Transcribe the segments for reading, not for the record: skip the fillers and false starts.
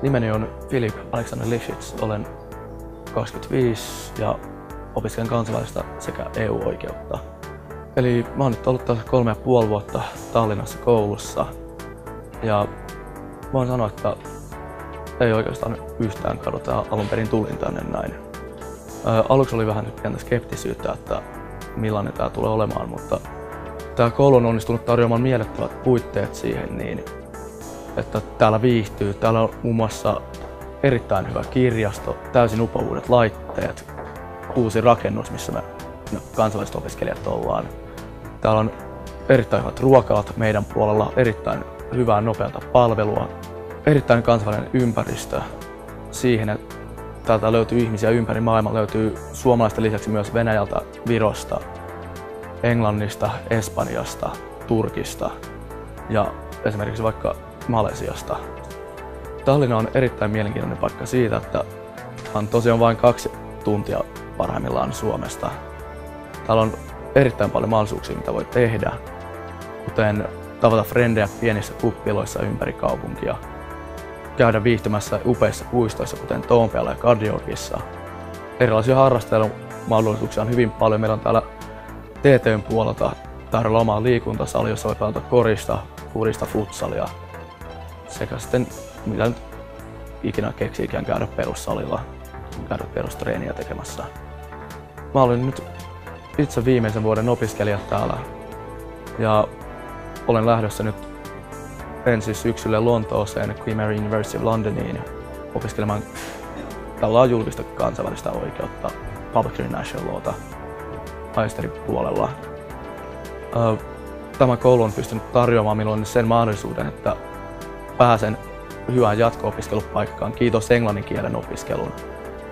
Nimeni on Filip Alexander Lifshitz, olen 25 ja opiskelen kansainvälistä sekä EU-oikeutta. Eli mä oon nyt ollut tässä 3,5 vuotta Tallinnassa koulussa ja voin sanoa, että ei oikeastaan yhtään kadota. Alun perin tulin tänne näin. Aluksi oli vähän pientä skeptisyyttä, että millainen tää tulee olemaan, mutta tää koulu on onnistunut tarjoamaan miellyttävät puitteet siihen niin, että täällä viihtyy. Täällä on muun muassa erittäin hyvä kirjasto, täysin upouudet laitteet, uusi rakennus, missä me kansainväliset opiskelijat ollaan. Täällä on erittäin hyvät ruokalat meidän puolella, erittäin hyvää nopeata palvelua, erittäin kansainvälinen ympäristö siihen, että täältä löytyy ihmisiä ympäri maailmaa, löytyy suomalaisten lisäksi myös Venäjältä, Virosta, Englannista, Espanjasta, Turkista ja esimerkiksi vaikka Malesiasta. Tallinna on erittäin mielenkiintoinen paikka siitä, että on tosiaan vain 2 tuntia parhaimmillaan Suomesta. Täällä on erittäin paljon mahdollisuuksia, mitä voi tehdä, kuten tavata frendejä pienissä kuppiloissa ympäri kaupunkia, käydä viihtymässä upeissa puistoissa, kuten Toompealla ja Kadjorgissa. Erilaisia harrastelemahdollisuuksia on hyvin paljon. Meillä on täällä TT:n puolelta tarjolla omaa liikuntasali, jossa voi pelata korista, fudista, futsalia sekä sitten mitä nyt ikinä keksiikään käydä perussalilla, käydä perustreeniä tekemässä. Mä olin nyt itse viimeisen vuoden opiskelija täällä ja olen lähdössä nyt ensi syksyllä Lontooseen Queen Mary University of Londoniin opiskelemaan tällä julkista kansainvälistä oikeutta, Public International Lawta maisteripuolella. Tämä koulu on pystynyt tarjoamaan minulle sen mahdollisuuden, että pääsen hyvään jatko-opiskelupaikkaan. Kiitos englannin kielen opiskelun.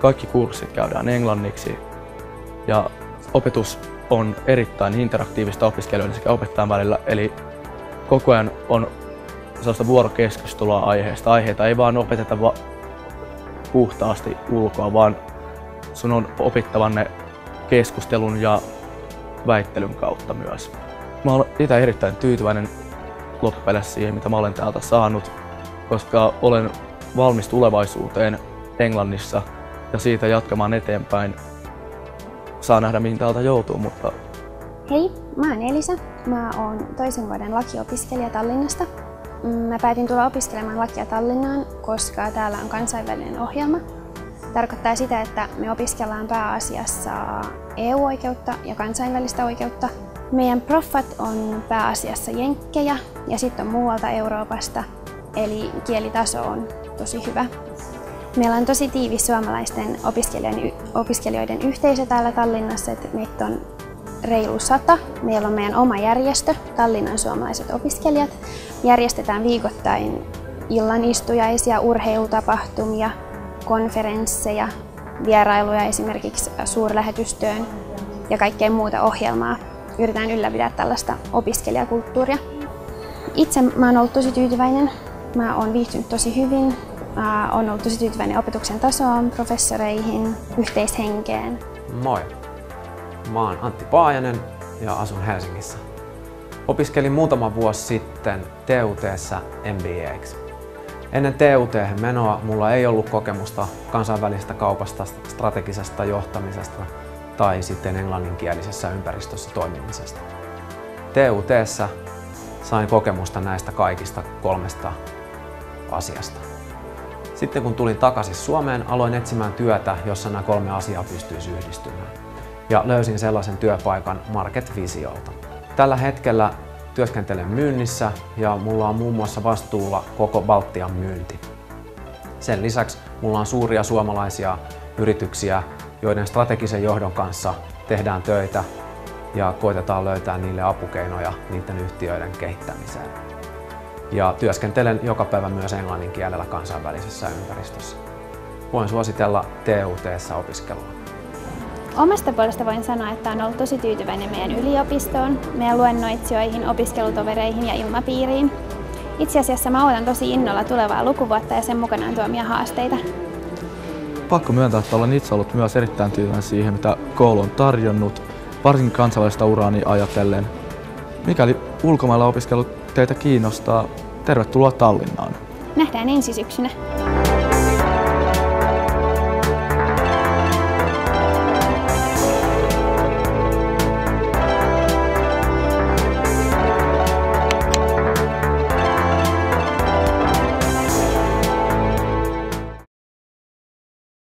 Kaikki kurssit käydään englanniksi ja opetus on erittäin interaktiivista opiskelijoiden sekä opettajan välillä, eli koko ajan on sellaista vuorokeskustelua aiheesta. Aiheita ei vaan opeteta puhtaasti ulkoa, vaan sun on opittava ne keskustelun ja väittelyn kautta myös. Mä olen itse erittäin tyytyväinen loppupeleissä siihen, mitä mä olen täältä saanut, koska olen valmis tulevaisuuteen Englannissa ja siitä jatkamaan eteenpäin. Saa nähdä, mihin täältä joutuu, mutta... Hei, mä oon Elisa. Mä oon toisen vuoden lakiopiskelija Tallinnasta. Mä päätin tulla opiskelemaan lakia Tallinnaan, koska täällä on kansainvälinen ohjelma. Tarkoittaa sitä, että me opiskellaan pääasiassa EU-oikeutta ja kansainvälistä oikeutta. Meidän proffat on pääasiassa jenkkejä ja sitten on muualta Euroopasta, eli kielitaso on tosi hyvä. Meillä on tosi tiivis suomalaisten opiskelijoiden yhteisö täällä Tallinnassa, että meitä on reilu 100. Meillä on meidän oma järjestö, Tallinnan suomalaiset opiskelijat. Järjestetään viikoittain illanistujaisia, urheilutapahtumia, konferensseja, vierailuja esimerkiksi suurlähetystöön ja kaikkea muuta ohjelmaa. Yritetään ylläpitää tällaista opiskelijakulttuuria. Itse mä oon ollut tosi tyytyväinen. Mä oon viihtynyt tosi hyvin. Oon ollut tosi tyytyväinen opetuksen tasoon, professoreihin, yhteishenkeen. Moi! Mä oon Antti Paajanen ja asun Helsingissä. Opiskelin muutama vuosi sitten TUT:ssä MBA:ksi. Ennen TUT:hen menoa mulla ei ollut kokemusta kansainvälisestä kaupasta, strategisesta johtamisesta tai sitten englanninkielisessä ympäristössä toimimisesta. TUT:ssä sain kokemusta näistä kaikista 3 asiasta. Sitten kun tulin takaisin Suomeen, aloin etsimään työtä, jossa nämä 3 asiaa pystyisi yhdistymään. Ja löysin sellaisen työpaikan Market Visiolta. Tällä hetkellä työskentelen myynnissä ja mulla on muun muassa vastuulla koko Baltian myynti. Sen lisäksi mulla on suuria suomalaisia yrityksiä, joiden strategisen johdon kanssa tehdään töitä ja koitetaan löytää niille apukeinoja niiden yhtiöiden kehittämiseen. Ja työskentelen joka päivä myös englannin kielellä kansainvälisessä ympäristössä. Voin suositella TUT:ssä opiskelua. Omasta puolesta voin sanoa, että olen ollut tosi tyytyväinen meidän yliopistoon, meidän luennoitsijoihin, opiskelutovereihin ja ilmapiiriin. Itse asiassa mä odotan tosi innolla tulevaa lukuvuotta ja sen mukanaan tuomia haasteita. Pakko myöntää, että olen itse ollut myös erittäin tyytyväinen siihen, mitä koulu on tarjonnut, varsinkin kansainvälistä uraani ajatellen. Mikäli ulkomailla opiskelu teitä kiinnostaa, tervetuloa Tallinnaan. Nähdään ensi syksynä.